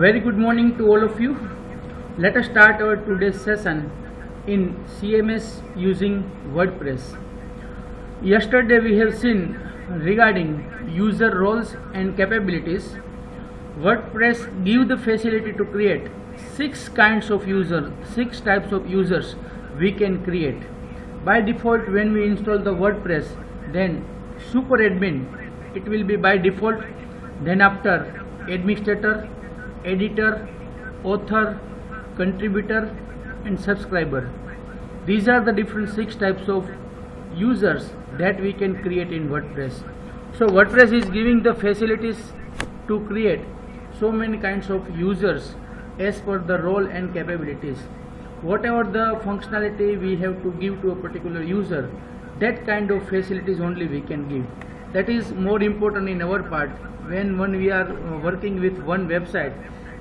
very good morning to all of you. Let us start our today's session in CMS using WordPress. Yesterday we have seen regarding user roles and capabilities. WordPress gives the facility to create six types of users we can create. By default, when we install the WordPress, then super admin, it will be by default. Then after administrator, editor, author, contributor and subscriber. These are the different six types of users that we can create in WordPress. So WordPress is giving the facilities to create so many kinds of users as per the role and capabilities. Whatever the functionality we have to give to a particular user, that kind of facilities only we can give. That is more important in our part when we are working with one website.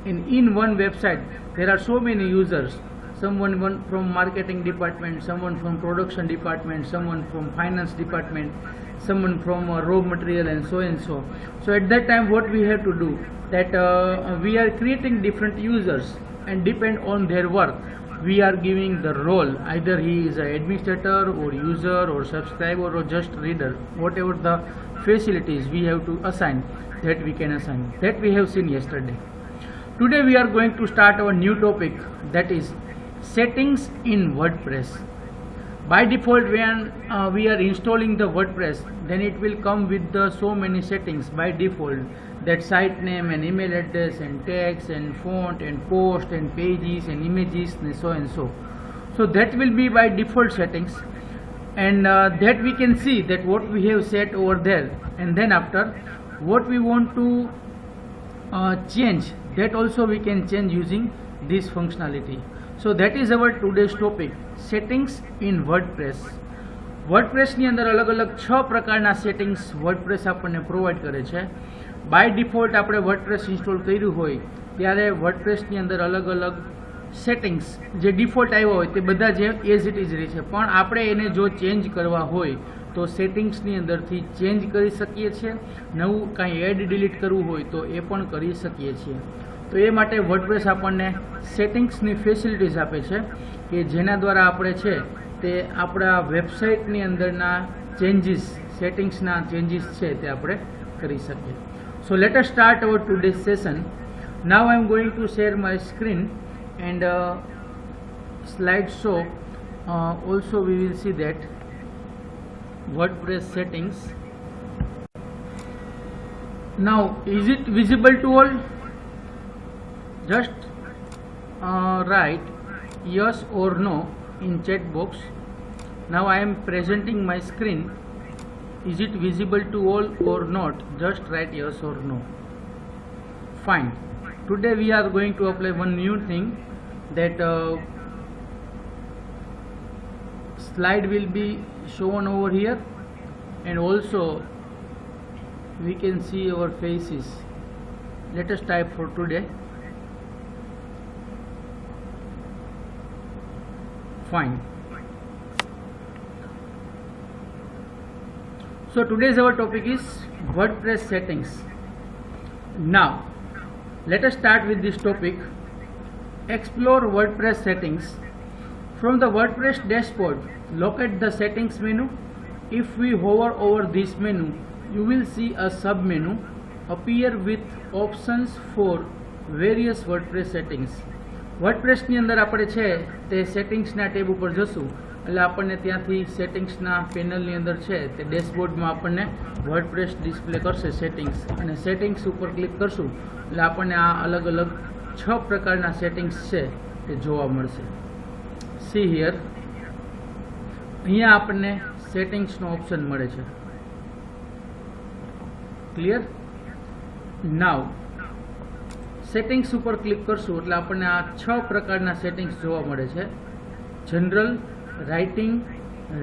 In one website there are so many users, someone from marketing department, someone from production department, someone from finance department, someone from raw material and so. So at that time what we have to do, that we are creating different users, and depend on their work we are giving the role, either he is an administrator or user or subscriber or just reader. Whatever the facilities we have to assign, that we can assign. That we have seen yesterday. Today we are going to start our new topic, that is settings in WordPress. By default, when we are installing the WordPress, then it will come with the so many settings by default, that site name and email address and text and font and post and pages and images and so. So that will be by default settings, and that we can see that what we have set over there, and then after what we want to change, that also we can change using this functionality. So that is our today's topic, settings in WordPress. WordPress ની અંદર અલગ અલગ 6 પ્રકારના settings WordPress આપણને provide કરે છે. By default આપણે WordPress install કર્યું હોય ત્યારે WordPress ની અંદર અલગ અલગ સેટિંગ્સ જે ડિફોલ્ટ આવ્યા હોય તે બધા જે એઝ ઇટ ઇઝ રહે છે, પણ આપણે એને જો ચેન્જ કરવા હોય તો સેટિંગ્સની અંદરથી ચેન્જ કરી શકીએ છીએ. નવું કાંઈ એડ ડિલીટ કરવું હોય તો એ પણ કરી શકીએ છીએ. તો એ માટે WordPress આપણને સેટિંગ્સની ફેસિલિટીઝ આપે છે કે જેના દ્વારા આપણે છે તે આપણા વેબસાઇટની અંદરના ચેન્જીસ, સેટિંગ્સના ચેન્જીસ છે તે આપણે કરી શકીએ. So let us start our today's session. Now I am going to share my screen and slideshow. Also we will see that WordPress settings. Now is it visible to all? Just write yes or no in chat box. Now I am presenting my screen. Is it visible to all or not? Just write yes or no. Fine. Today we are going to apply one new thing, that slide will be shown over here, and also we can see our faces. Let us type for today. Fine. So today's our topic is WordPress settings. Now let us start with this topic. Explore WordPress settings. From the WordPress dashboard, locate the settings menu. If we hover over this menu, you will see a sub menu appear with options for various WordPress settings. WordPress ની અંદર આપણે છે તે સેટિંગ્સના tab ઉપર જશું એટલે આપણને ત્યાંથી સેટિંગ્સના પેનલની અંદર છે તે ડેશબોર્ડમાં આપણને WordPress ડિસ્પ્લે કરશે સેટિંગ્સ, અને સેટિંગ્સ ઉપર ક્લિક કરશું એટલે આપણને આ અલગ અલગ 6 પ્રકારના સેટિંગ્સ છે તે જોવા મળશે. સી હિયર, અહીંયા આપણને સેટિંગ્સનો ઓપ્શન મળે છે. ક્લિયર? નાવ સેટિંગ્સ ઉપર ક્લિક કરશું એટલે આપણને આ 6 પ્રકારના સેટિંગ્સ જોવા મળે છે. General, writing,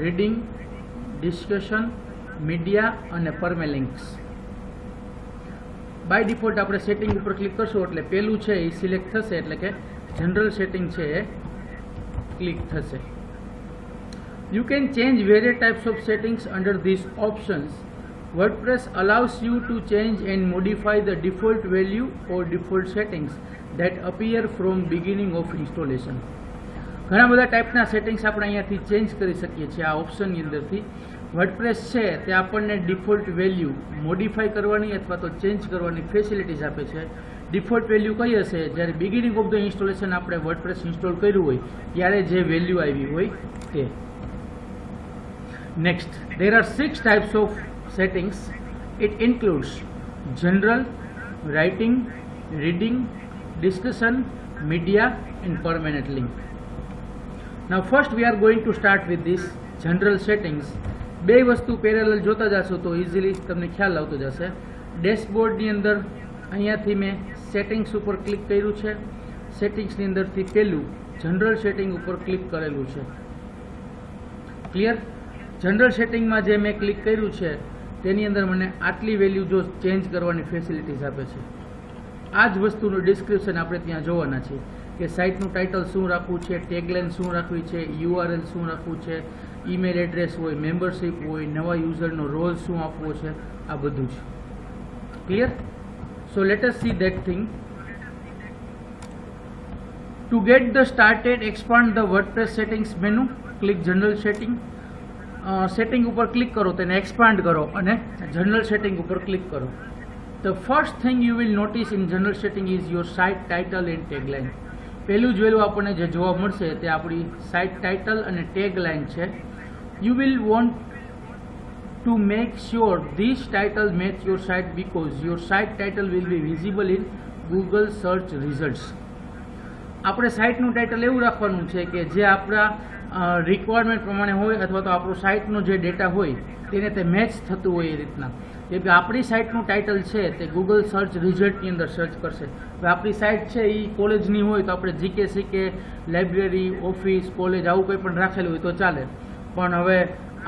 reading, discussion, media અને પરમેલિંક્સ. બાય ડિફોલ્ટ આપણે સેટિંગ ઉપર ક્લિક કરશું એટલે પહેલું છે એ સિલેક્ટ થશે, એટલે કે જનરલ સેટિંગ છે એ ક્લિક થશે. You can change various types of settings under these options. WordPress allows you to change and modify the default value or default settings that appear from beginning of installation. ઘણા બધા ટાઈપના settings આપણે અહીંયાથી change કરી શકીએ છીએ આ ઓપ્શનની અંદરથી. વર્ડપ્રેસ છે તે આપણને ડિફોલ્ટ વેલ્યુ મોડિફાઈ કરવાની અથવા તો ચેન્જ કરવાની ફેસિલિટીઝ આપે છે. ડિફોલ્ટ વેલ્યુ કઈ હશે? જ્યારે બિગિનિંગ ઓફ ધ ઇન્સ્ટોલેશન આપણે વર્ડપ્રેસ ઇન્સ્ટોલ કર્યું હોય ત્યારે જે વેલ્યુ આવી હોય તે. Next, there are 6 types of settings. It includes general, writing, reading, discussion, media and permanent link. Now first we are going to start with this general settings. બે વસ્તુ પેરેલલ જોતા જશો તો ઇઝીલી તમને ખ્યાલ આવતો જશે. ડેશબોર્ડની અંદર અહીંયાથી મેં સેટિંગ્સ ઉપર ક્લિક કર્યું છે. સેટિંગ્સની અંદરથી પહેલું જનરલ સેટિંગ ઉપર ક્લિક કરેલું છે. ક્લિયર? જનરલ સેટિંગમાં જે મેં ક્લિક કર્યું છે તેની અંદર મને આટલી વેલ્યુ જો ચેન્જ કરવાની ફેસિલિટીઝ આપે છે. આ જ વસ્તુનું ડિસ્ક્રિપ્શન આપણે ત્યાં જોવાના છે કે સાઇટનું ટાઇટલ શું રાખવું છે, ટેગલાઇન શું રાખવી છે, URL શું રાખવું છે, ઈમેલ એડ્રેસ હોય, મેમ્બરશીપ હોય, નવા યુઝરનો રોલ શું આપવો છે, આ બધું છે. Clear? So let us C that thing. Two get the started expand the WordPress settings menu, click general setting. Setting ઉપર ક્લિક કરો, તેને એક્સપાન્ડ કરો અને જનરલ સેટિંગ ઉપર ક્લિક કરો. The first thing you will notice in general setting is your site title and tagline. પહેલું જ value આપણને જે જોવા મળશે તે આપણી સાઇટ ટાઇટલ અને ટેગલાઇન છે. You will want to make sure these titles match your site because your site title will be visible in Google search results. આપણે સાઇટનું ટાઇટલ એવું રાખવાનું છે કે જે આપણા રિક્વાયરમેન્ટ પ્રમાણે હોય અથવા તો આપણો સાઇટનો જે ડેટા હોય તેને તે મેચ થતું હોય એ રીતના. કેમ કે આપણી સાઇટનું ટાઇટલ છે તે ગૂગલ સર્ચ રિઝલ્ટની અંદર સર્ચ કરશે. હવે આપણી સાઇટ છે એ કોલેજની હોય તો આપણે GK CK, library, office, college આવું કંઈ પણ રાખેલું હોય તો ચાલે. પણ હવે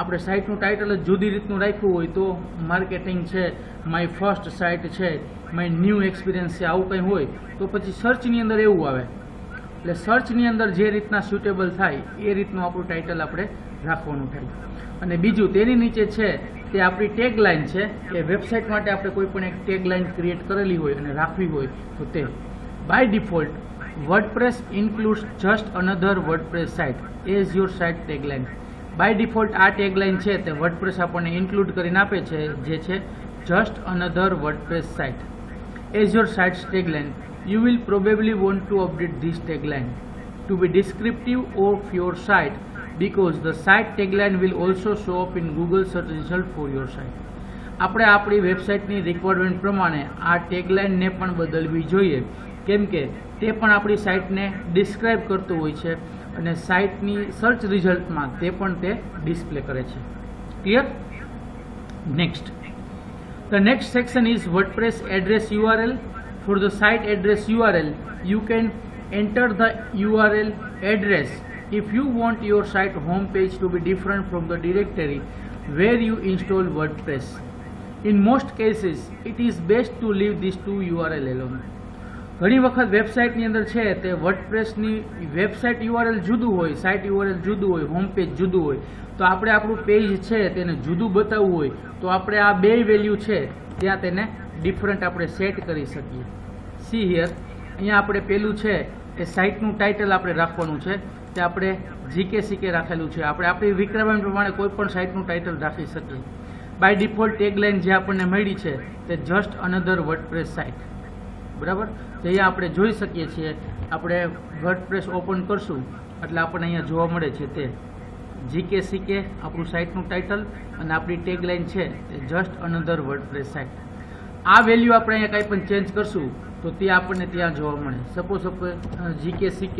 આપણે સાઇટનું ટાઇટલ જ જુદી રીતનું રાખ્યું હોય તો માર્કેટિંગ છે, માય ફર્સ્ટ સાઇટ છે, માય ન્યૂ એક્સપિરિયન્સ છે, આવું કંઈ હોય તો પછી સર્ચની અંદર એવું આવે. એટલે સર્ચની અંદર જે રીતના સ્યુટેબલ થાય એ રીતનું આપણું ટાઇટલ આપણે રાખવાનું થાય. અને બીજું તેની નીચે છે તે આપણી ટેગલાઇન છે કે વેબસાઇટ માટે આપણે કોઈ પણ એક ટેગલાઇન ક્રિએટ કરેલી હોય અને રાખવી હોય તો તે. By default WordPress includes just another WordPress site as your site tagline. By default આ ટેગલાઇન છે તે વર્ડપ્રેસ આપણને ઇન્ક્લુડ કરીને આપે છે, જે છે just another WordPress site as your sites tagline. You will probably want to update this tagline to be descriptive of your site because the site tagline will also show up in Google search result for your site. આપણે આપણી વેબસાઇટની requirement પ્રમાણે આ ટેગલાઇનને પણ બદલવી જોઈએ કેમ કે તે પણ આપણી સાઇટને ડિસ્ક્રાઇબ કરતું હોય છે અને સાઇટની સર્ચ રિઝલ્ટમાં તે પણ તે ડિસ્પ્લે કરે છે. Clear? Next, the next section is WordPress address URL. For the site address URL, you can enter the URL address if you want your site homepage to be different from the directory where you install WordPress. In most cases, it is best to leave these two URL alone. ઘણી વખત વેબસાઇટની અંદર છે તે વર્ડપ્રેસની website URL જુદું હોય, site URL જુદું હોય, home page જુદું હોય, તો આપણે આપણું પેજ છે તેને જુદું બતાવવું હોય તો આપણે આ બે વેલ્યુ છે ત્યાં તેને ડિફરન્ટ આપણે સેટ કરી શકીએ. સી હિયર, અહીંયા આપણે પેલું છે એ સાઇટનું ટાઇટલ આપણે રાખવાનું છે તે આપણે GK CK રાખેલું છે. આપણે આપણી રિક્વાયરમેન્ટ પ્રમાણે કોઈ પણ સાઇટનું ટાઇટલ રાખી શકીએ. બાય ડિફોલ્ટ ટેગલાઇન જે આપણને મળી છે તે જસ્ટ અનધર વર્ડપ્રેસ સાઇટ. બરાબર? તો અહીંયા આપણે જોઈ શકીએ છીએ. આપણે વર્ડપ્રેસ ઓપન કરશું એટલે આપણને અહીંયા જોવા મળે છે તે GK CK આપણું સાઇટનું ટાઇટલ અને આપણી ટેગલાઇન છે તે જસ્ટ અનધર વર્ડપ્રેસ સાઇટ. આ વેલ્યુ આપણે અહીંયા કંઈ પણ ચેન્જ કરશું તો તે આપણને ત્યાં જોવા મળે. સપોઝ GK CK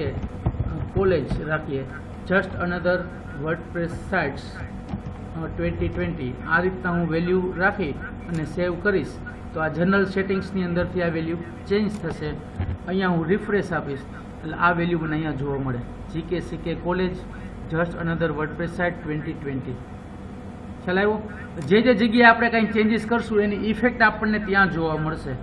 કોલેજ રાખીએ, જસ્ટ અનધર વર્ડપ્રેસ સાઇટ્સ 2020, આ રીતના હું વેલ્યુ રાખી અને સેવ કરીશ તો આ જનરલ સેટિંગ્સની અંદરથી આ વેલ્યુ ચેન્જ થશે. અહીંયા હું રિફ્રેશ આપીશ એટલે આ વેલ્યુ મને અહીંયા જોવા મળે. GK CK college just another WordPress site 2020. ખ્યાલ આવ્યો? જે જગ્યાએ આપણે કંઈ ચેન્જીસ કરશું એની ઇફેક્ટ આપણને ત્યાં જોવા મળશે.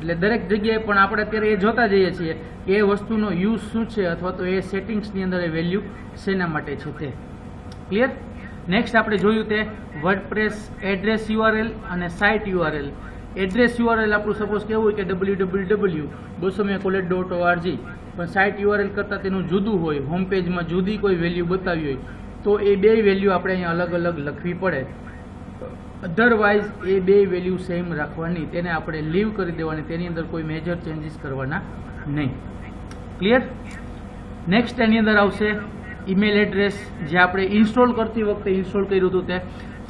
એટલે દરેક જગ્યાએ પણ આપણે અત્યારે એ જોતા જઈએ છીએ કે એ વસ્તુનો યુઝ શું છે અથવા તો એ સેટિંગ્સની અંદર એ વેલ્યુ શેના માટે છે તે. ક્લિયર? નેક્સ્ટ આપણે જોયું તે વર્ડપ્રેસ એડ્રેસ યુઆરએલ અને સાઇટ યુઆરએલ. એડ્રેસ યુઆરએલ આપણું સપોઝ કેવું હોય કે www.200college.org, પણ સાઇટ યુઆરએલ કરતાં તેનું જુદું હોય, હોમ પેજમાં જુદી કોઈ વેલ્યુ બતાવી હોય તો એ બે વેલ્યુ આપણે અહીંયા અલગ અલગ લખવી પડે. અધરવાઇઝ એ બે વેલ્યુ સેમ રાખવાની, તેને આપણે લીવ કરી દેવાની, તેની અંદર કોઈ મેજર ચેન્જીસ કરવાના નહીં. ક્લિયર? નેક્સ્ટ એની અંદર આવશે ઈમેલ એડ્રેસ, જે આપણે ઇન્સ્ટોલ કરતી વખતે ઇન્સ્ટોલ કર્યું હતું તે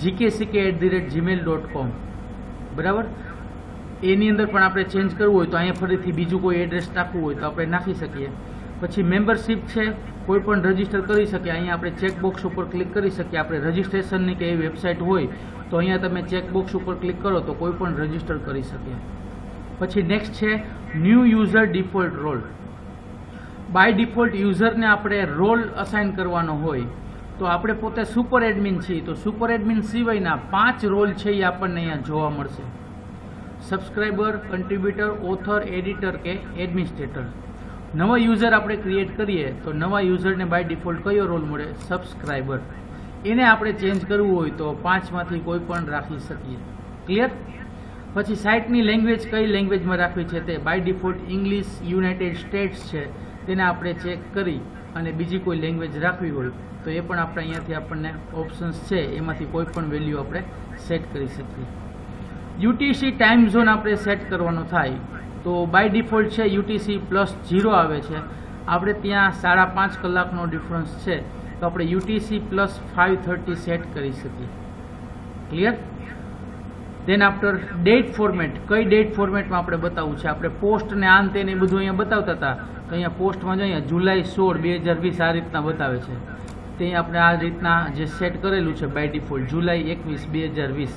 gkck@gmail.com. બરાબર? એની અંદર પણ આપણે ચેન્જ કરવું હોય તો અહીંયા ફરીથી બીજું કોઈ એડ્રેસ નાખવું હોય તો આપણે નાખી શકીએ. પછી મેમ્બરશીપ છે, કોઈ પણ રજીસ્ટર કરી શકીએ. અહીંયા આપણે ચેકબોક્સ ઉપર ક્લિક કરી શકીએ. આપણે રજીસ્ટ્રેશનની કે એવી વેબસાઇટ હોય તો અહીંયા તમે ચેકબોક્સ ઉપર ક્લિક કરો તો કોઈ પણ રજીસ્ટર કરી શકીએ. પછી નેક્સ્ટ છે new user default role. By default યુઝરને આપણે રોલ અસાઇન કરવાનો હોય તો આપણે પોતે સુપર એડમિન છીએ, તો સુપર એડમિન સિવાયના 5 રોલ છે એ આપણને અહીંયા જોવા મળશે: સબસ્ક્રાઈબર, કન્ટ્રીબ્યુટર, ઓથર, એડિટર કે એડમિનિસ્ટ્રેટર. નવા યુઝર આપણે ક્રિએટ કરીએ તો નવા યુઝરને બાય ડિફોલ્ટ કયો રોલ મળે? સબસ્ક્રાઈબર. એને આપણે ચેન્જ કરવું હોય તો 5માંથી કોઈ પણ રાખી શકીએ. ક્લિયર? પછી સાઇટની લેંગ્વેજ કઈ લેંગ્વેજમાં રાખવી છે તે by default English United States છે, તેને આપણે ચેક કરી અને બીજી કોઈ લેંગ્વેજ રાખવી હોય તો એ પણ આપણે અહીંયાથી આપણને ઓપ્શન્સ છે એમાંથી કોઈ પણ વેલ્યુ આપણે સેટ કરી શકીએ. યુટીસી ટાઈમ ઝોન આપણે સેટ કરવાનો થાય તો બાય ડિફોલ્ટ છે UTC+0 આવે છે. આપણે ત્યાં 5.5 કલાકનો ડિફરન્સ છે તો આપણે UTC+530 સેટ કરી શકીએ. Clear? Then after date format, કઈ ડેટ ફોર્મેટમાં આપણે બતાવવું છે? આપણે પોસ્ટ ને આન તેને બધું અહીંયા બતાવતા હતા તો અહીંયા પોસ્ટમાં જો અહીંયા જુલાઈ 16, 2020 આ રીતના બતાવે છે. તે આપણે આ રીતના જે સેટ કરેલું છે બાય ડિફોલ્ટ જુલાઈ 21, 2020,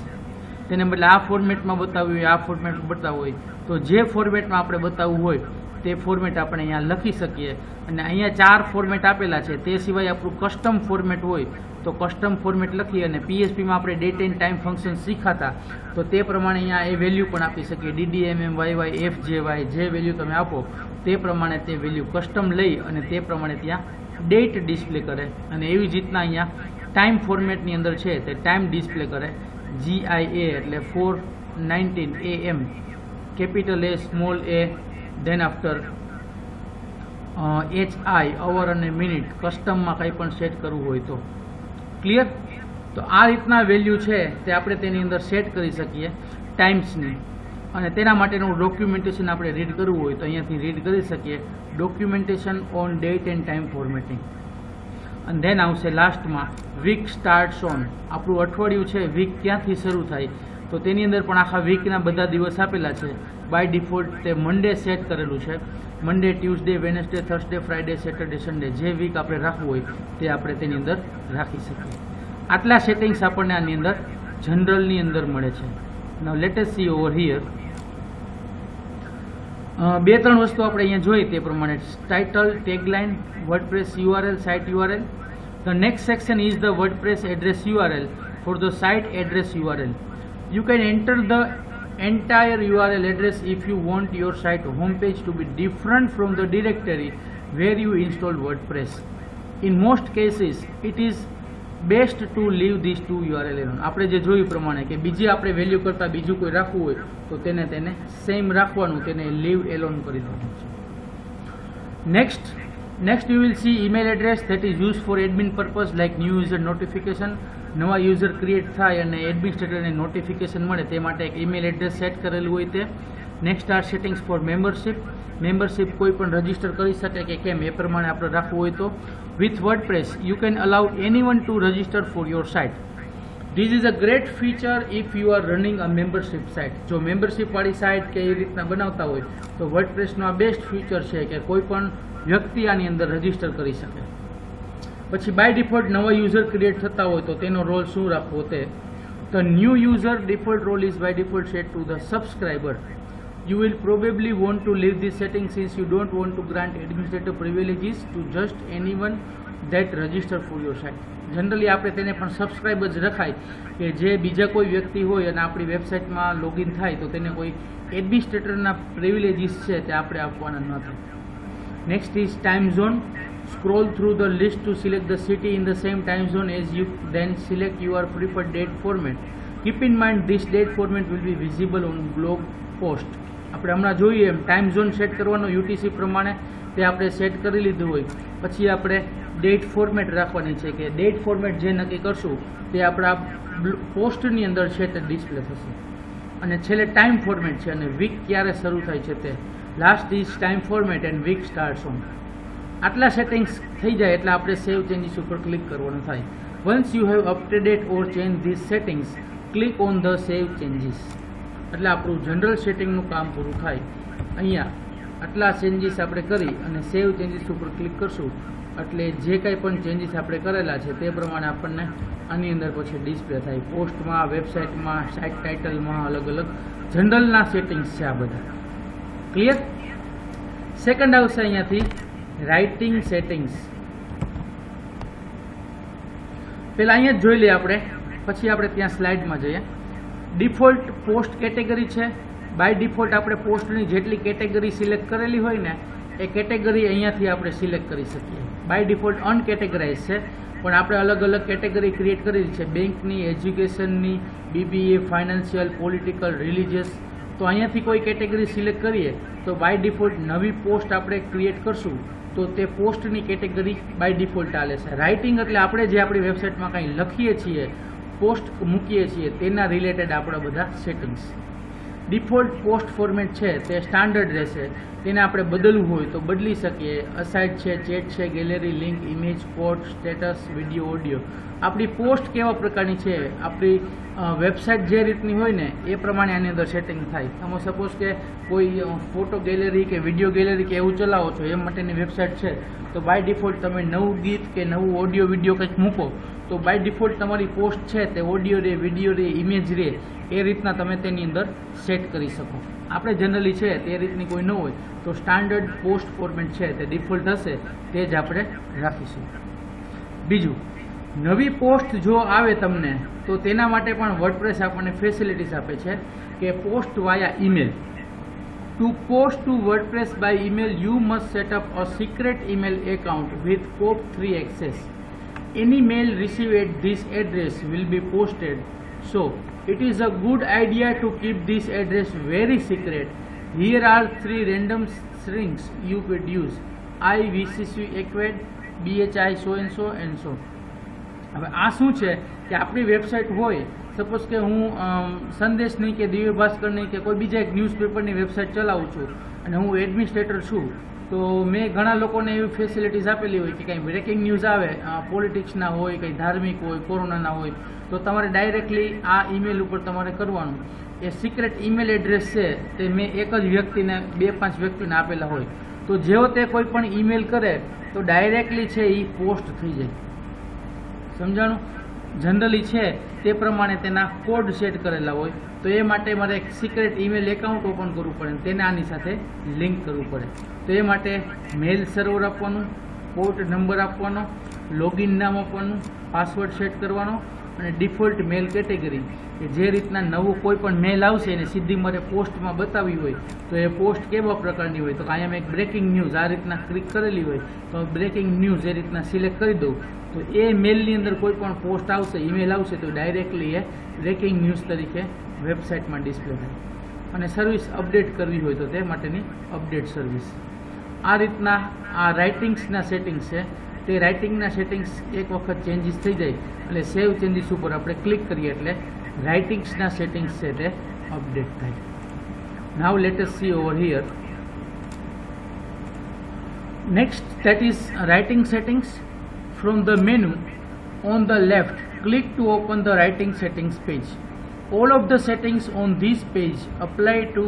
તેને બદલે આ ફોર્મેટમાં બતાવ્યું હોય, આ ફોર્મેટમાં બતાવવું હોય તો જે ફોર્મેટમાં આપણે બતાવવું હોય તે ફોર્મેટ આપણે અહીંયા લખી શકીએ. અને અહીંયા 4 ફોર્મેટ આપેલા છે, તે સિવાય આપણું કસ્ટમ ફોર્મેટ હોય તો કસ્ટમ ફોર્મેટ લખી અને PHPમાં આપણે ડેટ એન્ડ ટાઈમ ફંક્શન શીખાતા તો તે પ્રમાણે અહીંયા એ વેલ્યુ પણ આપી શકીએ. DDMMYY FJY જે વેલ્યુ તમે આપો તે પ્રમાણે તે વેલ્યુ કસ્ટમ લઈ અને તે પ્રમાણે ત્યાં ડેટ ડિસ્પ્લે કરે. અને એવી જ રીતના અહીંયા ટાઈમ ફોર્મેટની અંદર છે તે ટાઈમ ડિસ્પ્લે કરે. GIA એટલે 4:19 AM, capital A, small a, than after HI અવર અને મિનિટ, કસ્ટમમાં કંઈ પણ સેટ કરવું હોય તો. ક્લિયર? તો આ રીતના વેલ્યુ છે તે આપણે તેની અંદર સેટ કરી શકીએ ટાઈમ્સની. અને તેના માટેનું ડોક્યુમેન્ટેશન આપણે રીડ કરવું હોય તો અહીંયાથી રીડ કરી શકીએ. Documentation on date and time formatting. અને ધેન આવશે લાસ્ટમાં વીક સ્ટાર્ટ્સ ઓન. આપણું અઠવાડિયું છે વીક ક્યાંથી શરૂ થાય તો તેની અંદર પણ આખા વીકના બધા દિવસ આપેલા છે. બાય ડિફોલ્ટ તે મંડે સેટ કરેલું છે. Monday, Tuesday, Wednesday, Thursday, Friday, Saturday, Sunday જે વીક આપણે રાખવું હોય તે આપણે તેની અંદર રાખી શકીએ. આટલા સેટિંગ્સ આપણને આની અંદર જનરલની અંદર મળે છે. Now let us see over here. 2-3 વસ્તુ આપણે અહીંયા જોઈ તે પ્રમાણે title, tagline, WordPress URL, site URL. The next section is the WordPress address URL for the site address URL. You can enter the entire URL address if you want your site homepage to be different from the directory where you installed WordPress. In most cases, it is best to leave these 2 URL alone. આપણે જે જોયું પ્રમાણે કે બીજી આપણે value કરતાં બીજું કોઈ રાખવું હોય તો તેને સેમ રાખવાનું, તેને લીવ એલોન કરી દેવાનું છે. Next you will see email address that is used for admin purpose like new user notification. નવા યુઝર ક્રિએટ થાય અને એડમિનિસ્ટ્રેટરને નોટિફિકેશન મળે તે માટે એક ઈમેલ એડ્રેસ સેટ કરેલું હોય તે. Next are settings for membership કોઈ પણ રજીસ્ટર કરી શકે કે કેમ એ પ્રમાણે આપણે રાખવું હોય તો. With WordPress you can allow anyone to register for your site. This is a great feature if you are running a membership site. જો મેમ્બરશીપવાળી સાઇટ કે એ રીતના બનાવતા હોય તો વર્ડપ્રેસનો આ બેસ્ટ ફીચર છે કે કોઈ પણ વ્યક્તિ આની અંદર રજીસ્ટર કરી શકે. પછી બાય ડિફોલ્ટ નવા યુઝર ક્રિએટ થતા હોય તો તેનો રોલ શું રાખવો તે. The new user default role is by default set to the subscriber. You will probably want to leave this setting since you don't want to grant administrative privileges to just anyone that register for your site. Generally આપણે તેને પણ subscriber જ રખાય કે જે બીજા કોઈ વ્યક્તિ હોય અને આપણી વેબસાઇટમાં લોગિન થાય તો તેને કોઈ એડમિનિસ્ટ્રેટરના પ્રિવિલેજીસ છે તે આપણે આપવાના ન થાય. Next is time zone. scroll through the list to select the city in the same time zone as you then select your preferred date format. Keep in mind this date format will be visible on blog post. આપણે હમણાં જોઈએ એમ time zone set કરવાનો UTC પ્રમાણે તે આપણે set કરી લીધું હોય પછી આપણે ડેટ ફોર્મેટ રાખવાની છે કે ડેટ ફોર્મેટ જે નક્કી કરશું તે આપણા પોસ્ટની અંદર છે તે ડિસ્પ્લે થશે અને છેલ્લે ટાઈમ ફોર્મેટ છે અને વીક ક્યારે શરૂ થાય છે તે last is time format and week starts on. આટલા સેટિંગ્સ થઈ જાય એટલે આપણે સેવ ચેન્જીસ ઉપર ક્લિક કરવાનું થાય. Once you have updated or change this settings click on the save changes. એટલે આપણું જનરલ સેટિંગનું કામ પૂરું થાય. અહીંયા આટલા ચેન્જીસ આપણે કરી અને સેવ ચેન્જીસ ઉપર ક્લિક કરશું એટલે જે કંઈ પણ ચેન્જીસ આપણે કરેલા છે તે પ્રમાણે આપણને આની અંદર પછી ડિસ્પ્લે થાય. પોસ્ટમાં, વેબસાઇટમાં, સાઇટ ટાઇટલમાં અલગ અલગ જનરલના સેટિંગ્સ છે આ બધા. ક્લિયર? સેકન્ડ આવશે અહીંયાથી રાઇટિંગ સેટિંગ્સ. પહેલાં અહીંયા જ જોઈ લઈએ આપણે, પછી આપણે ત્યાં સ્લાઇડમાં જઈએ. ડિફોલ્ટ પોસ્ટ કેટેગરી છે. બાય ડિફોલ્ટ આપણે પોસ્ટની જેટલી કેટેગરી સિલેક્ટ કરેલી હોય ને એ કેટેગરી અહીંયાથી આપણે સિલેક્ટ કરી શકીએ. બાય ડિફોલ્ટ અનકેટેગરાઇઝ છે પણ આપણે અલગ અલગ કેટેગરી ક્રિએટ કરેલી છે. બેંકની, એજ્યુકેશનની, બીબીએ, ફાઇનાન્શિયલ, પોલિટિકલ, રિલિજિયસ. તો અહીંયાથી કોઈ કેટેગરી સિલેક્ટ કરીએ તો બાય ડિફોલ્ટ નવી પોસ્ટ આપણે ક્રિએટ કરશું તો તે પોસ્ટની કેટેગરી બાય ડિફોલ્ટ ચાલે છે. રાઇટિંગ એટલે આપણે જે આપણી વેબસાઇટમાં કંઈ લખીએ છીએ, પોસ્ટ મૂકીએ છીએ તેના રિલેટેડ આપણા બધા સેટિંગ્સ. ડિફોલ્ટ પોસ્ટ ફોર્મેટ છે તે સ્ટાન્ડર્ડ રહેશે. તેને આપણે બદલવું હોય તો બદલી શકીએ. અસાઇડ છે, ચેટ છે, gallery, link, image, code, status, video, audio. આપણી પોસ્ટ કેવા પ્રકારની છે, આપણી વેબસાઇટ જે રીતની હોય ને એ પ્રમાણે આની અંદર સેટિંગ થાય. તમે સપોઝ કે કોઈ ફોટો ગેલેરી કે વિડીયો ગેલેરી કે એવું ચલાવો છો એ માટેની વેબસાઇટ છે તો બાય ડિફોલ્ટ તમે નવું ગીત કે નવું ઓડિયો વિડીયો કંઈક મૂકો તો બાય ડિફોલ્ટ તમારી પોસ્ટ છે તે ઓડિયો રહે, વિડીયો રહે, ઇમેજ રહે એ રીતના તમે તેની અંદર સેટ કરી શકો. આપણે જનરલી છે તે રીતની કોઈ ન હોય તો સ્ટાન્ડર્ડ પોસ્ટ ફોર્મેટ છે તે ડિફોલ્ટ હશે તે જ આપણે રાખીશું. બીજું, નવી પોસ્ટ જો આવે તમને તો તેના માટે પણ વર્ડપ્રેસ આપણને ફેસિલિટીઝ આપે છે કે post via email. To post to WordPress by email, you must set up a secret email account with POP3 access. Any mail received at this address will be posted. So, it is a good idea to keep this address very secret. Here are 3 random strings you could use. I, VCC, Equad, BHI, so and so and so. હવે આ શું છે કે આપણી website હોય, suppose કે હું સંદેશની કે દિવ્ય ભાસ્કરની કે કોઈ બીજા એક ન્યૂઝપેપરની વેબસાઇટ ચલાવું છું અને હું એડમિનિસ્ટ્રેટર છું તો મેં ઘણા લોકોને એવી ફેસિલિટીઝ આપેલી હોય કે કંઈ બ્રેકિંગ ન્યૂઝ આવે, પોલિટિક્સના હોય, કંઈ ધાર્મિક હોય, કોરોનાના હોય તો તમારે ડાયરેક્ટલી આ ઈમેલ ઉપર તમારે કરવાનું. એ સિક્રેટ ઈમેલ એડ્રેસ છે તે મેં એક જ વ્યક્તિને 2-5 વ્યક્તિને આપેલા હોય તો જેવો તે કોઈ પણ ઈમેલ કરે તો ડાયરેક્ટલી છે એ પોસ્ટ થઈ જાય. સમજાણું? જનરલી છે તે પ્રમાણે તેના કોડ સેટ કરેલા હોય તો એ માટે મારે એક સિક્રેટ ઈમેલ એકાઉન્ટ ઓપન કરવું પડે, તેને આની સાથે લિંક કરવું પડે. તો એ માટે મેલ સર્વર આપવાનું, પોર્ટ નંબર આપવાનો, લોગિન નામ આપવાનું, પાસવર્ડ સેટ કરવાનો અને ડિફોલ્ટ મેલ કેટેગરી કે જે રીતના નવું કોઈ પણ મેલ આવશે એને સીધી મારે પોસ્ટમાં બતાવી હોય તો એ પોસ્ટ કેવા પ્રકારની હોય તો અહીંયા મેં એક બ્રેકિંગ ન્યૂઝ આ રીતના ક્લિક કરેલી હોય તો બ્રેકિંગ ન્યૂઝ એ રીતના સિલેક્ટ કરી દઉં તો એ મેલની અંદર કોઈ પણ પોસ્ટ આવશે, ઈમેલ આવશે તો ડાયરેક્ટલી એ બ્રેકિંગ ન્યૂઝ તરીકે વેબસાઇટમાં ડિસ્પ્લે થાય. અને સર્વિસ અપડેટ કરવી હોય તો તે માટેની અપડેટ સર્વિસ. આ રીતના આ રાઇટિંગ્સના સેટિંગ્સ છે. તે રાઇટિંગના સેટિંગ્સ એક વખત ચેન્જીસ થઈ જાય એટલે સેવ ચેન્જીસ ઉપર આપણે ક્લિક કરીએ એટલે રાઇટિંગ્સના સેટિંગ્સ છે તે અપડેટ થાય. નાવ late us see over here. Next that is writing settings. From the menu on the left, click to open the writing settings page. All of the settings on this page apply to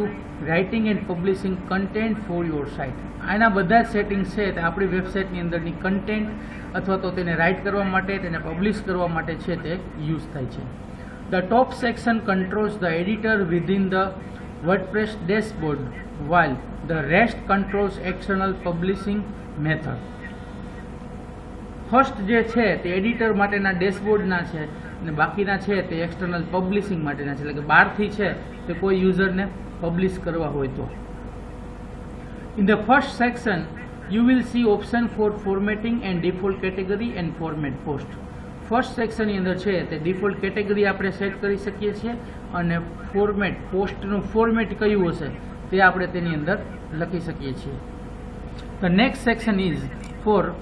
writing and publishing content for your site. આના બધા જ settings છે તે આપણી વેબસાઇટની અંદરની content અથવા તો તેને રાઇટ કરવા માટે, તેને પબ્લિશ કરવા માટે છે તે યુઝ થાય છે. The top section controls the editor within the WordPress dashboard while the rest controls external publishing method. First જે છે તે એડિટર માટેના ડેશબોર્ડના છે અને બાકીના છે તે એક્સટર્નલ પબ્લિશિંગ માટેના છે, એટલે કે બહારથી છે તે કોઈ યુઝરને પબ્લિશ કરવા હોય તો. In the first section you will see option for formatting and default category and format post. First સેક્શનની અંદર છે તે ડિફોલ્ટ કેટેગરી આપણે સેટ કરી શકીએ છીએ અને ફોર્મેટ પોસ્ટનું ફોર્મેટ કયું હશે તે આપણે તેની અંદર લખી શકીએ છીએ. The next section is four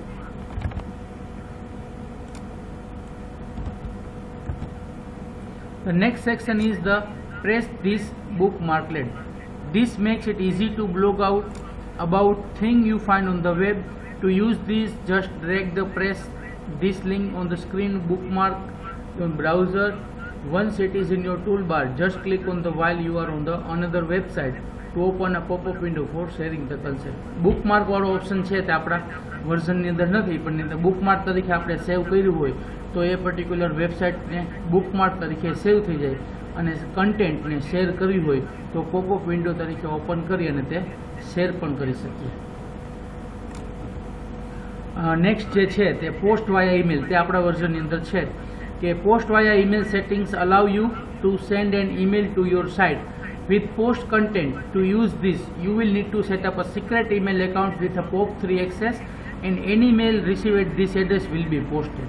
The next section is the press this bookmarklet. This makes it easy to blog out about thing you find on the web. To use this, just drag the press this link on the screen bookmark your browser. Once it is in your toolbar, just click on the while you are on the another website to open a pop-up window for sharing the concept. bookmark વાળો option છે તે આપણા વર્ઝનની અંદર નથી, પણ અંદર bookmark તરીકે આપણે સેવ કર્યું હોય તો એ પર્ટિક્યુલર વેબસાઇટને bookmark તરીકે સેવ થઈ જાય અને કન્ટેન્ટને શેર કરવી હોય તો પોપઅપ વિન્ડો તરીકે ઓપન કરી અને તે શેર પણ કરી શકીએ. નેક્સ્ટ જે છે તે પોસ્ટ વાયા ઈમેલ, તે આપણા વર્ઝનની અંદર છે કે post via email settings allow you to send an email to your site with post content. To use this, you will need to set up a secret email account with a POP3 access and any mail received at this address will be posted.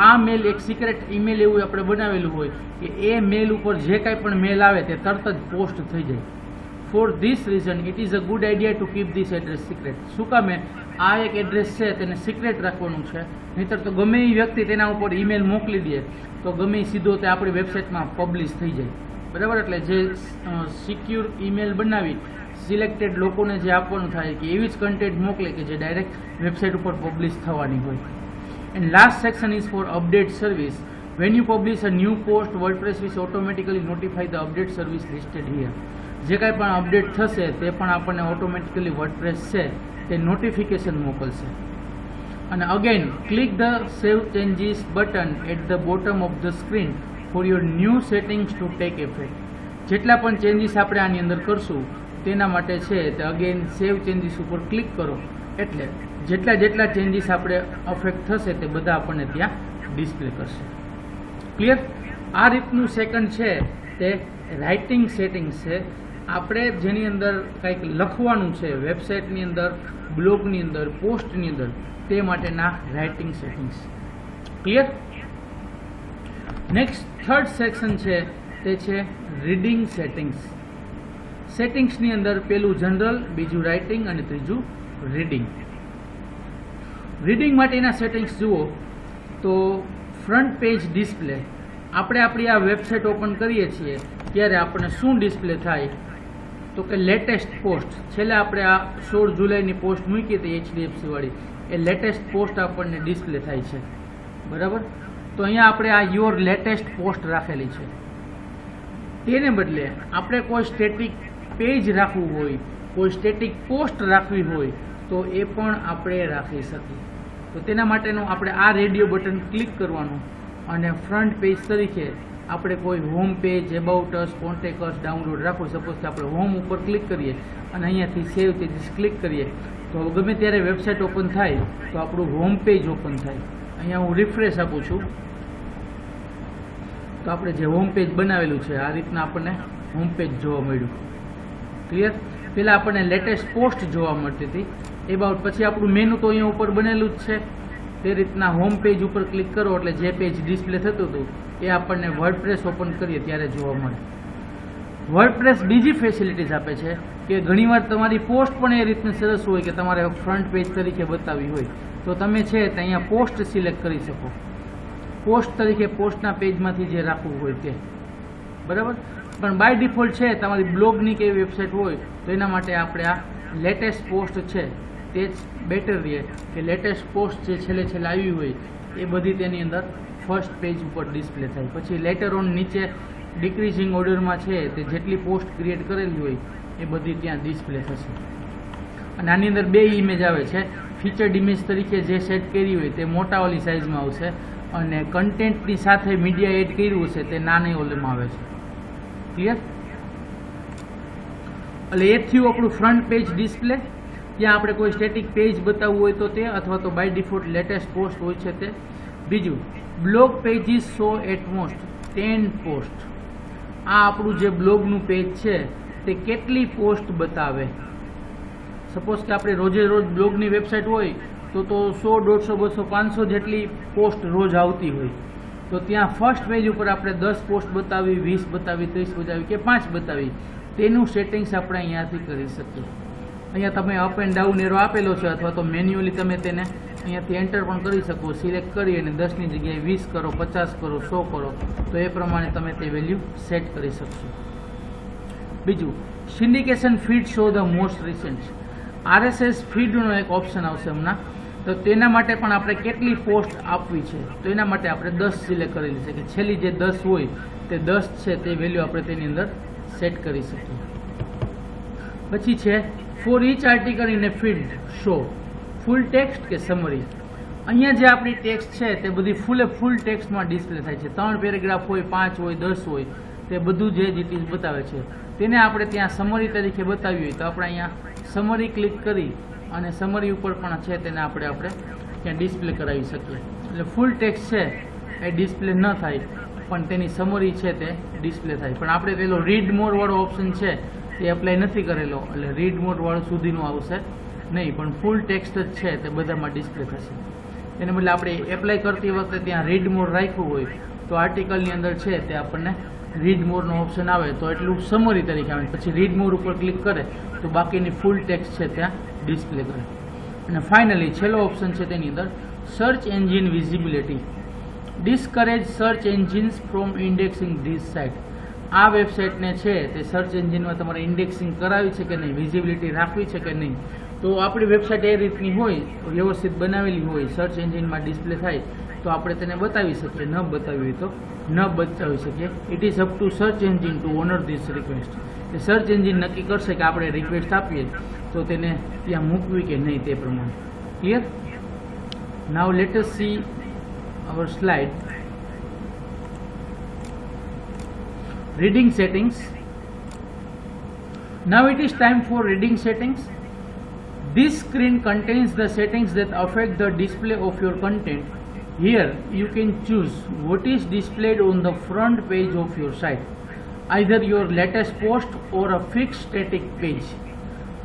આ મેલ એક secret email એવું આપણે બનાવેલું હોય કે એ મેલ ઉપર જે કાંઈ પણ મેલ આવે તે તરત જ પોસ્ટ થઈ જાય. For this reason it is a good idea to keep this address secret. શું કામે આ એક એડ્રેસ છે તેને સિક્રેટ રાખવાનું છે, નહીંતર તો ગમે એ વ્યક્તિ તેના ઉપર ઈમેલ મોકલી દે તો ગમે સીધો તે આપણી વેબસાઇટમાં પબ્લિશ થઈ જાય. બરાબર, એટલે જે સિક્યોર ઈમેલ બનાવી સિલેક્ટેડ લોકોને જે આપવાનું થાય કે એવી જ કન્ટેન્ટ મોકલે કે જે ડાયરેક્ટ વેબસાઇટ ઉપર પબ્લિશ થવાની હોય. And last section is four update service. When you publish a new post WordPress will automatically notify the update service listed here. જે કાંઈ પણ અપડેટ થશે તે પણ આપણને ઓટોમેટિકલી વર્ડપ્રેસ છે તે નોટિફિકેશન મોકલશે. અને again click the save changes button at the bottom of the screen for your new settings to take effect. જેટલા પણ ચેન્જીસ આપણે આની અંદર કરશું તેના માટે છે તે અગેન સેવ ચેન્જીસ ઉપર ક્લિક કરો એટલે જેટલા ચેન્જીસ આપણે અફેક્ટ થશે તે બધા આપણને ત્યાં ડિસ્પ્લે કરશે. ક્લિયર? આ રીતનું સેકન્ડ છે તે રાઇટિંગ સેટિંગ્સ છે. આપણે જેની અંદર કંઈક લખવાનું છે વેબસાઇટની અંદર, બ્લોગની અંદર, પોસ્ટની અંદર, તે માટેના writing settings. Clear? Next third section છે તે છે રીડિંગ સેટિંગ્સ. સેટિંગ્સની અંદર પહેલું જનરલ, બીજું રાઇટિંગ અને ત્રીજું રીડિંગ. રીડિંગ માટેના સેટિંગ્સ જુઓ તો ફ્રન્ટ પેજ ડિસ્પ્લે. આપણે આપણી આ વેબસાઇટ ઓપન કરીએ છીએ ત્યારે આપણને શું ડિસ્પ્લે થાય તો કે લેટેસ્ટ પોસ્ટ. છેલ્લે આપણે આ 16 જુલાઈની પોસ્ટ મૂકી હતી HDFC વાળી, એ લેટેસ્ટ પોસ્ટ આપણને ડિસ્પ્લે થાય છે. બરાબર, તો અહીંયા આપણે આ યોર લેટેસ્ટ પોસ્ટ રાખેલી છે. તેને બદલે આપણે કોઈ સ્ટેટિક પેજ રાખવું હોય, કોઈ સ્ટેટિક પોસ્ટ રાખવી હોય તો એ પણ આપણે રાખી શકીએ. તો તેના માટેનું આપણે આ રેડિયો બટન ક્લિક કરવાનું અને ફ્રન્ટ પેજ તરીકે આપણે કોઈ home page, about us, contact us download રાખવું. સપોઝ કે આપણે હોમ ઉપર ક્લિક કરીએ અને અહીંયાથી સેવ ચેન્જીસ ક્લિક કરીએ તો ગમે ત્યારે વેબસાઇટ ઓપન થાય તો આપણું હોમ પેજ ઓપન થાય. અહીંયા હું રિફ્રેશ આપું છું તો આપણે જે હોમ પેજ બનાવેલું છે આ રીતના આપણને હોમ પેજ જોવા મળ્યું. ક્લિયર? પહેલાં આપણને લેટેસ્ટ પોસ્ટ જોવા મળતી હતી એબાઉટ, પછી આપણું મેનુ તો અહીંયા ઉપર બનેલું જ છે. તે રીતના હોમ પેજ ઉપર ક્લિક કરો એટલે જે પેજ ડિસ્પ્લે થતું હતું એ આપણને વર્ડપ્રેસ ઓપન કરીએ ત્યારે જોવા મળે. વર્ડપ્રેસ બીજી ફેસિલિટીઝ આપે છે કે ઘણીવાર તમારી પોસ્ટ પણ એ રીતની સરસ હોય કે તમારે ફ્રન્ટ પેજ તરીકે બતાવવી હોય તો તમે છે તે અહીંયા પોસ્ટ સિલેક્ટ કરી શકો. પોસ્ટ તરીકે પોસ્ટના પેજમાંથી જે રાખવું હોય તે. બરાબર, પણ બાય ડિફોલ્ટ છે તમારી બ્લોગની કે વેબસાઇટ હોય તો એના માટે આપણે આ લેટેસ્ટ પોસ્ટ છે તે જ બેટર રહે કે લેટેસ્ટ પોસ્ટ જે છેલ્લે આવી હોય એ બધી તેની અંદર ફર્સ્ટ પેજ ઉપર ડિસ્પ્લે થાય. પછી લેટર ઓન નીચે ડિક્રીઝિંગ ઓર્ડરમાં છે તે જેટલી પોસ્ટ ક્રિએટ કરેલી હોય એ બધી ત્યાં ડિસ્પ્લે થશે. અને આની અંદર બે ઇમેજ આવે છે. ફીચર્ડ ઇમેજ તરીકે જે સેટ કરી હોય તે મોટાવાળી સાઇઝમાં આવશે અને કન્ટેન્ટની સાથે મીડિયા એડ કર્યું છે તે નાની ઓલમાં આવે છે. ક્લિયર? એટલે એ થયું આપણું ફ્રન્ટ પેજ ડિસ્પ્લે. ત્યાં આપણે કોઈ સ્ટેટિક પેજ બતાવવું હોય તો તે, અથવા તો બાય ડિફોલ્ટ લેટેસ્ટ પોસ્ટ હોય છે તે. બીજું, blog pages show at most 10 post. આ આપણું જે બ્લોગનું પેજ છે તે કેટલી પોસ્ટ બતાવે. સપોઝ કે આપણે રોજે રોજ બ્લોગની વેબસાઇટ હોય તો 100, 150, 200, 500 જેટલી પોસ્ટ રોજ આવતી હોય, તો ત્યાં ફર્સ્ટ પેજ ઉપર આપણે 10 પોસ્ટ બતાવી, 20 બતાવી, 30 બતાવી કે 5 બતાવી, તેનું સેટિંગ્સ આપણે અહીંયાથી કરી શકીએ. અહીંયા તમે અપ એન્ડ ડાઉન એરો આપેલો છે, અથવા તો મેન્યુઅલી તમે તેને અહીંયાથી એન્ટર પણ કરી શકો. સિલેક્ટ કરી અને 10ની જગ્યાએ 20 કરો, 50 કરો, 100 કરો, તો એ પ્રમાણે તમે તે વેલ્યુ સેટ કરી શકશો. બીજું, syndication feed show the most recent. RSS ફીડનો એક ઓપ્શન આવશે હમણાં, તો તેના માટે પણ આપણે કેટલી પોસ્ટ આપવી છે, તો એના માટે આપણે 10 સિલેક્ટ કરેલી છે, કે છેલ્લી જે 10 હોય તે 10 છે તે વેલ્યુ આપણે તેની અંદર સેટ કરી શકીએ. પછી છે for each article in A field show full text કે સમરી. અહીંયા જે આપણી ટેક્સ્ટ છે તે બધી ફૂલ ટેક્સ્ટમાં ડિસ્પ્લે થાય છે. 3 પેરેગ્રાફ હોય, 5 હોય, 10 હોય, તે બધું જે ડિટેલ્સ બતાવે છે. તેને આપણે ત્યાં સમરી તરીકે બતાવી હોય તો આપણે અહીંયા સમરી ક્લિક કરી અને સમરી ઉપર પણ છે તેને આપણે ત્યાં ડિસ્પ્લે કરાવી શકીએ. એટલે ફૂલ ટેક્સ્ટ છે એ ડિસ્પ્લે ન થાય, પણ તેની સમરી છે તે ડિસ્પ્લે થાય. પણ આપણે પેલો રીડ મોર વાળો ઓપ્શન છે એ એપ્લાય નથી કરેલો, એટલે રીડ મોર વાળું સુધીનું આવશે નહીં, પણ ફૂલ ટેક્સ્ટ જ છે તે બધામાં ડિસ્પ્લે થશે. એને બદલે આપણે એપ્લાય કરતી વખતે ત્યાં રીડ મોર રાખ્યું હોય તો આર્ટિકલની અંદર છે તે આપણને રીડ મોરનો ઓપ્શન આવે તો એટલું સમરી તરીકે આવે. પછી રીડ મોર ઉપર ક્લિક કરે તો બાકીની ફૂલ ટેક્સ્ટ છે ત્યાં ડિસ્પ્લે કરે. અને ફાઇનલી છેલ્લો ઓપ્શન છે તેની અંદર search engine visibility. Discourage search engines from indexing this site. આ વેબસાઇટને છે તે સર્ચ એન્જિનમાં તમારે ઇન્ડેક્સિંગ કરાવી છે કે નહીં, વિઝિબિલિટી રાખવી છે કે નહીં. તો આપણી વેબસાઇટ એ રીતની હોય, વ્યવસ્થિત બનાવેલી હોય, સર્ચ એન્જિનમાં ડિસ્પ્લે થાય તો આપણે તેને બતાવી શકીએ, ન બતાવી હોય તો ન બતાવી શકીએ. It is up to search engine to honor this request. એ સર્ચ એન્જિન નક્કી કરશે કે આપણે રિક્વેસ્ટ આપીએ તો તેને ત્યાં મૂકવી કે નહીં તે પ્રમાણે. Clear? Now let us C our slide. Reading settings. Now it is time for reading settings. This screen contains the settings that affect the display of your content. Here you can choose what is displayed on the front page of your site, either your latest post or a fixed static page.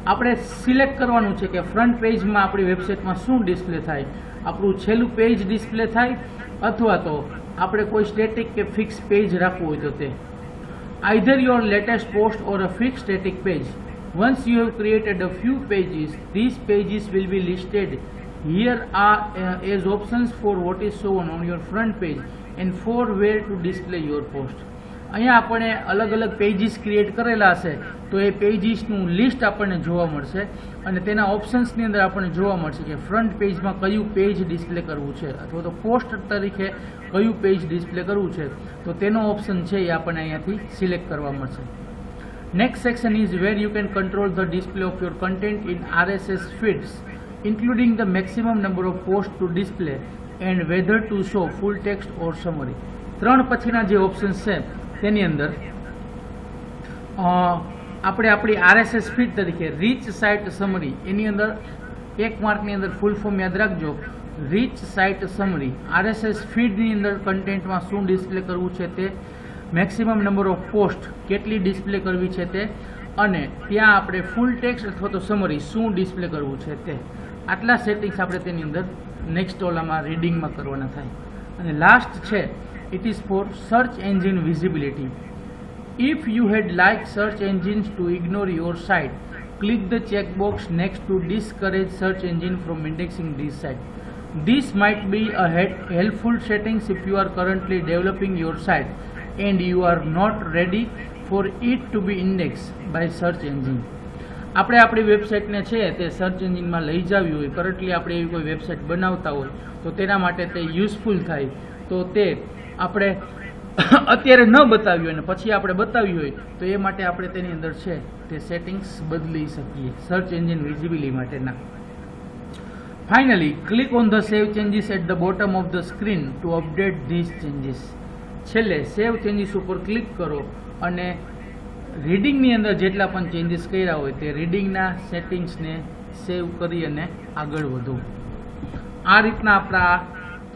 આપણે select કરવાનું છે કે front પેજમાં આપણી વેબસાઇટમાં શું display થાય, આપણું છેલ્લું પેજ ડિસ્પ્લે થાય અથવા તો આપણે કોઈ સ્ટેટિક કે ફિક્સ પેજ રાખવું હોય તો તે. Either your latest post or a fixed static page. Once you have created a few pages, these pages will be listed. Here are as options for what is shown on your front page and for where to display your post. અહીંયા આપણે અલગ અલગ pages create કરેલા હશે તો એ પેજીસનું list આપણને જોવા મળશે અને તેના ઓપ્શન્સની અંદર આપણને જોવા મળશે કે ફ્રન્ટ પેજમાં કયું પેજ ડિસ્પ્લે કરવું છે અથવા તો પોસ્ટ તરીકે કયું પેજ ડિસ્પ્લે કરવું છે, તો તેનો ઓપ્શન છે એ આપણને અહીંયાથી સિલેક્ટ કરવા મળશે. Next section is wear you can control the display of your content in RSS feeds, including the maximum number of posts to display and whether to show full text or summary. 3 પછીના જે options છે તેની અંદર આપણે આપણી RSS feed તરીકે rich site summary, એની અંદર એક માર્કની અંદર ફૂલ ફોર્મ યાદ રાખજો, રીચ સાઇટ સમરી. RSS ફીડની અંદર કન્ટેન્ટમાં શું ડિસ્પ્લે કરવું છે તે, મેક્સિમમ નંબર ઓફ પોસ્ટ કેટલી ડિસ્પ્લે કરવી છે તે, અને ત્યાં આપણે ફૂલ ટેક્સ્ટ અથવા તો સમરી શું ડિસ્પ્લે કરવું છે તે. આટલા સેટિંગ્સ આપણે તેની અંદર નેક્સ્ટ ઓલામાં રીડિંગમાં કરવાના થાય. અને લાસ્ટ છે it is for search engine visibility. If you had liked search engines to ignore your site, click the checkbox next to discourage search engine from indexing this site. This might be a helpful settings if you are currently developing your site and you are not ready for it to be indexed by search engine. આપણે આપણી વેબસાઇટને છે તે search એન્જિનમાં લઈ જવી હોય, currently આપણે એવી કોઈ વેબસાઇટ બનાવતા હોય તો તેના માટે તે યુઝફુલ થાય, તો તે આપણે અત્યારે ન બતાવ્યું હોય ને પછી આપણે બતાવ્યું હોય તો એ માટે આપણે તેની અંદર છે તે સેટિંગ્સ બદલી શકીએ સર્ચ એન્જિન વિઝિબિલિટી માટેના. Finally click on the save changes at the bottom of the screen to update this changes. છેલ્લે સેવ ચેન્જીસ ઉપર ક્લિક કરો અને રીડિંગની અંદર જેટલા પણ ચેન્જીસ કર્યા હોય તે રીડિંગના સેટિંગ્સને સેવ કરી અને આગળ વધો. આ રીતના આપણા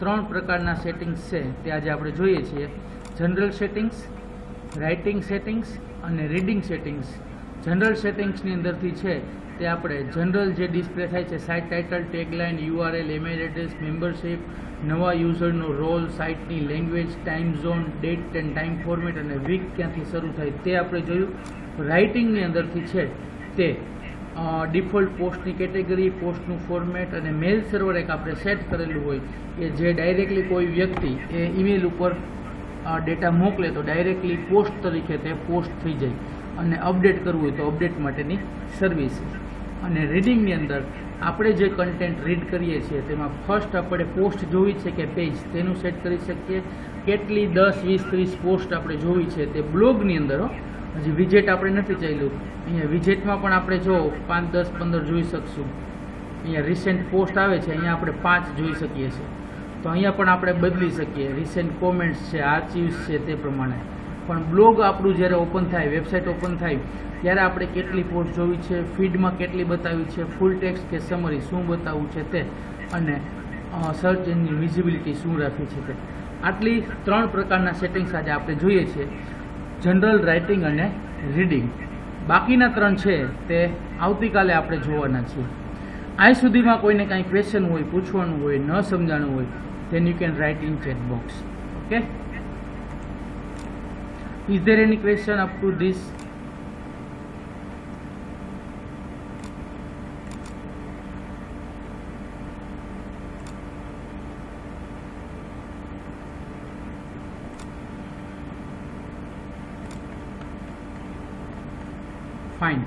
3 પ્રકારના સેટિંગ્સ છે તે આજે આપણે જોઈએ છીએ. જનરલ સેટિંગ્સ, રાઇટિંગ સેટિંગ્સ અને રીડિંગ સેટિંગ્સ. જનરલ સેટિંગ્સની અંદરથી છે તે આપણે જનરલ જે ડિસ્પ્લે થાય છે site title, tagline, URL, email address, membership, નવા યુઝરનો રોલ, સાઇટની language, time zone, date and time format અને વીક ક્યાંથી શરૂ થાય તે આપણે જોયું. રાઇટિંગની અંદરથી છે તે ડિફોલ્ટ પોસ્ટની કેટેગરી, પોસ્ટનું ફોર્મેટ અને મેલ સર્વર એક આપણે સેટ કરેલું હોય કે જે ડાયરેક્ટલી કોઈ વ્યક્તિ એ ઈમેલ ઉપર ડેટા મોકલે તો ડાયરેક્ટલી પોસ્ટ તરીકે તે પોસ્ટ થઈ જાય અને અપડેટ કરવું હોય તો અપડેટ માટેની સર્વિસ. અને રીડિંગની અંદર આપણે જે કન્ટેન્ટ રીડ કરીએ છીએ તેમાં ફર્સ્ટ આપણે પોસ્ટ જોવી છે કે પેજ તેનું સેટ કરી શકીએ. કેટલી 10, 20, 30 પોસ્ટ આપણે જોવી છે તે બ્લોગની અંદર. હજી વિજેટ આપણે નથી ચાલ્યું. અહીંયા વિજેટમાં પણ આપણે જો 5, 10, 15 જોઈ શકશું. અહીંયા રિસેન્ટ પોસ્ટ આવે છે, અહીંયા આપણે 5 જોઈ શકીએ છીએ. તો અહીંયા પણ આપણે બદલી શકીએ. રિસેન્ટ કોમેન્ટ્સ છે, આર્ચિવ્સ છે તે પ્રમાણે. પણ બ્લોગ આપણું જ્યારે ઓપન થાય, વેબસાઇટ ઓપન થાય ત્યારે આપણે કેટલી પોસ્ટ જોવી છે, ફીડમાં કેટલી બતાવી છે, ફૂલ ટેક્સ્ટ કે સમરી શું બતાવવું છે તે, અને સર્ચ એન્જિન વિઝિબિલિટી શું રાખવી છે તે. આટલી 3 પ્રકારના સેટિંગ્સ આજે આપણે જોઈએ છીએ, જનરલ, રાઇટિંગ અને રીડિંગ. બાકીના 3 છે તે આવતીકાલે આપણે જોવાના છીએ. આ સુધીમાં કોઈને કાંઈ ક્વેશ્ચન હોય, પૂછવાનું હોય, ન સમજાણું હોય, then you can write in chat box. Okay? Is there any question up to this? Fine.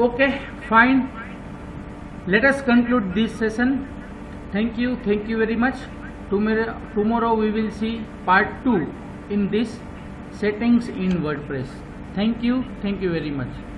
Okay, fine. Let us conclude this session. Thank you very much. Tomorrow we will see part 2 in this settings in WordPress. Thank you very much.